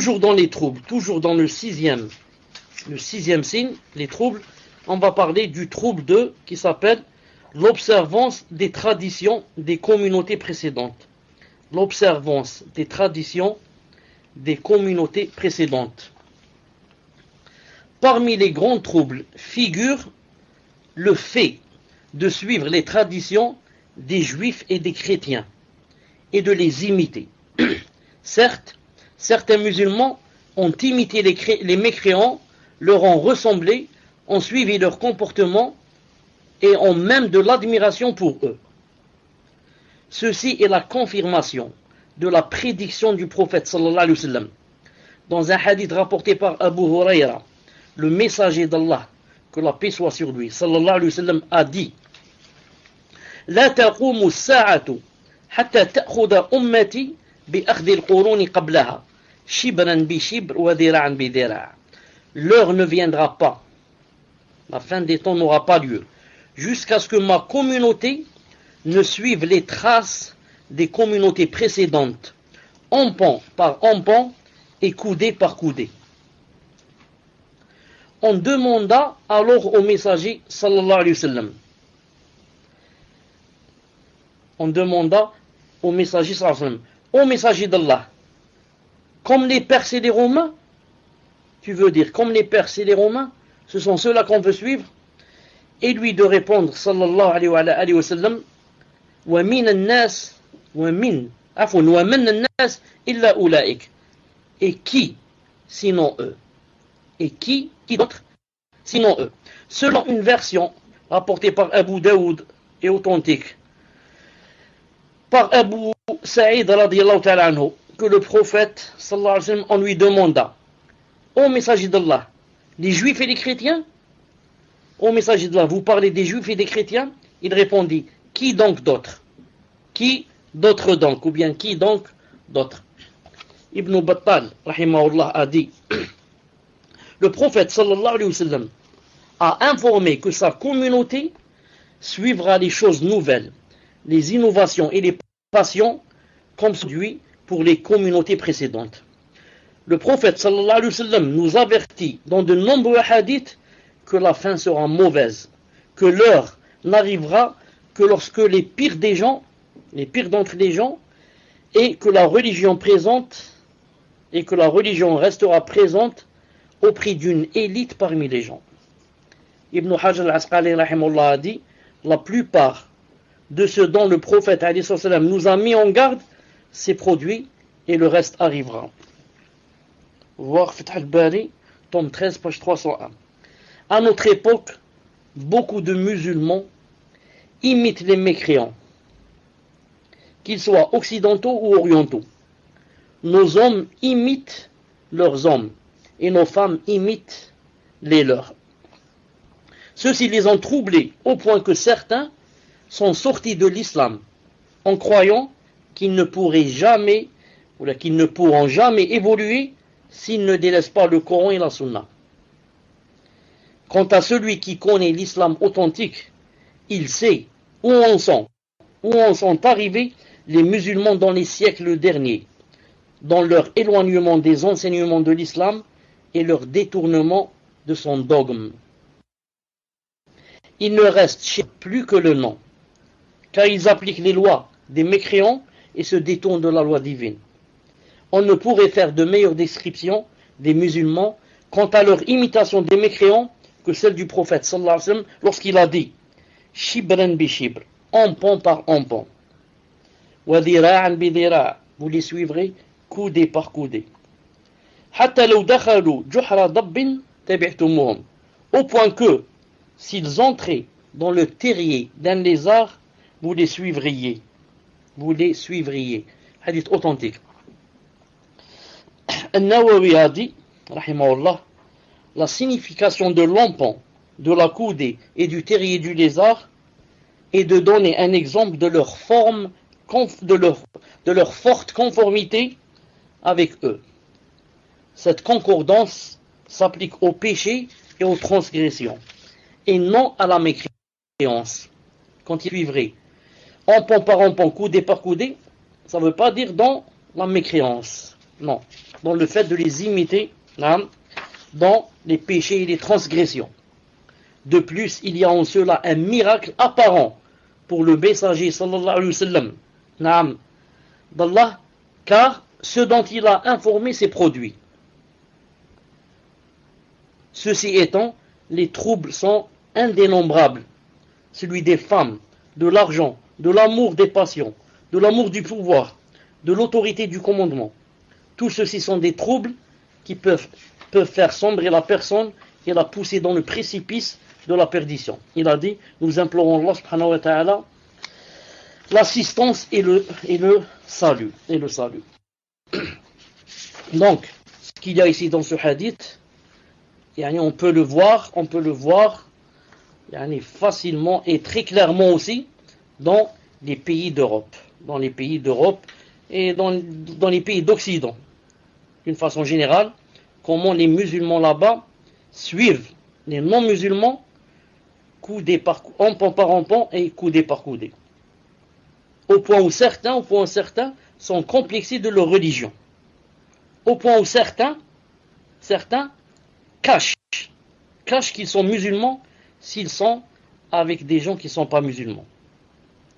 toujours dans les troubles, toujours dans le sixième signe, les troubles, on va parler du trouble qui s'appelle l'observance des traditions des communautés précédentes. L'observance des traditions des communautés précédentes. Parmi les grands troubles figure le fait de suivre les traditions des juifs et des chrétiens et de les imiter. Certes, certains musulmans ont imité les mécréants, leur ont ressemblé, ont suivi leur comportement et ont même de l'admiration pour eux. Ceci est la confirmation de la prédiction du prophète sallallahu alayhi wa sallam. Dans un hadith rapporté par Abu Huraira, le messager d'Allah, que la paix soit sur lui, sallallahu alayhi wa sallam, a dit: La taqumu as-sa'atu hatta ta'khudha ummati bi akhdhi al-quruni qablaha shibran bi shibr wa dhira'an bi dhira'. L'heure ne viendra pas, la fin des temps n'aura pas lieu, jusqu'à ce que ma communauté ne suive les traces des communautés précédentes, empan par empan et coudée par coudée. On demanda alors au messager sallallahu alayhi wa sallam, on demanda au messager sallallahu alayhi wa sallam, au messager d'Allah, comme les Perses et les Romains, tu veux dire comme les Perses et les Romains, ce sont ceux-là qu'on veut suivre? Et lui de répondre sallallahu alayhi wa sallam, wa min an-nas wa min an-nas illa ulaik. Et qui sinon eux? Et qui d'autre sinon eux? Selon une version rapportée par Abu Daoud et authentique par Abu Sa'id radiyallahu ta'ala anhu, que le prophète sallallahu alayhi wa sallam, on lui demanda: ô messager d'Allah, les juifs et les chrétiens? Ô messager d'Allah, vous parlez des juifs et des chrétiens? Il répondit: qui donc d'autres? Qui d'autres donc? Ou bien qui donc d'autres? Ibn Battal rahimahullah a dit: le prophète sallallahu alayhi wa sallam a informé que sa communauté suivra les choses nouvelles, les innovations et les passions comme celui pour les communautés précédentes. Le prophète sallallahu alayhi wa sallam nous avertit dans de nombreux hadiths que la fin sera mauvaise, que l'heure n'arrivera que lorsque les pires d'entre les gens, et que la religion restera présente au prix d'une élite parmi les gens. Ibn Hajar al-Asqalani rahimahullah a dit: la plupart de ce dont le prophète alayhi salam nous a mis en garde s'est produit et le reste arrivera. Voir Fath al-Bari, tome 13, page 301. À notre époque, beaucoup de musulmans imitent les mécréants, qu'ils soient occidentaux ou orientaux. Nos hommes imitent leurs hommes et nos femmes imitent les leurs. Ceux-ci les ont troublés au point que certains sont sortis de l'islam en croyant qu'ils ne pourront jamais évoluer s'ils ne délaissent pas le Coran et la Sunna. Quant à celui qui connaît l'islam authentique, il sait où en sont arrivés les musulmans dans les siècles derniers, dans leur éloignement des enseignements de l'islam et leur détournement de son dogme. Il ne reste plus que le nom, car ils appliquent les lois des mécréants et se détournent de la loi divine. On ne pourrait faire de meilleure description des musulmans quant à leur imitation des mécréants que celle du prophète sallallahu alayhi wa sallam lorsqu'il a dit: shibran bi shibr, empan par empan, wa dhira'an bi dhira', vous les suivrez coudée par coudée, hatta law dakhalu juhra dabbin tabi'tumuhum, au point que s'ils entraient dans le terrier d'un lézard, vous les suivriez. Hadith authentique. An-Nawawi a dit, rahimahullah, la signification de l'empan, de la coudée et du terrier du lézard est de donner un exemple de leur forme, de leur forte conformité avec eux. Cette concordance s'applique au péché et aux transgressions, et non à la mécréance. Quand il suivrait empan par empan, coudée par coudée, ça ne veut pas dire dans la mécréance. Non. dans le fait de les imiter dans les péchés et les transgressions. De plus, il y a en cela un miracle apparent pour le messager sallallahu alayhi wa sallam d'Allah, car ce dont il a informé s'est produit. Ceci étant, les troubles sont indénombrables. Celui des femmes, de l'argent, de l'amour des passions, de l'amour du pouvoir, de l'autorité du commandement. Tout ceci sont des troubles qui peuvent faire sombrer la personne et la pousser dans le précipice de la perdition. Il a dit, nous implorons Allah subhanahu wa ta'ala l'assistance et le salut. Donc, ce qu'il y a ici dans ce hadith, on peut le voir facilement et très clairement aussi dans les pays d'Europe. Dans les pays d'Europe et dans les pays d'Occident. D'une façon générale, comment les musulmans là-bas suivent les non-musulmans rampant par rampant et coudé par coudé. Au point où certains sont complexés de leur religion. Au point où certains cachent qu'ils sont musulmans s'ils sont avec des gens qui ne sont pas musulmans.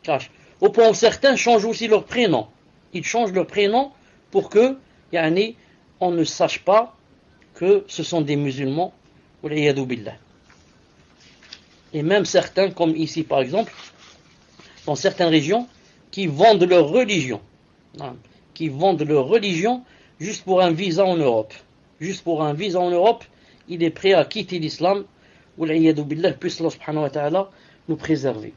Cachent. Au point où certains changent aussi leur prénom. Ils changent leur prénom pour que on ne sache pas que ce sont des musulmans. Et même certains, comme ici par exemple, dans certaines régions, qui vendent leur religion. Juste pour un visa en Europe. Juste pour un visa en Europe, il est prêt à quitter l'islam. Puisse Allah subhanahu wa ta'ala nous préserver.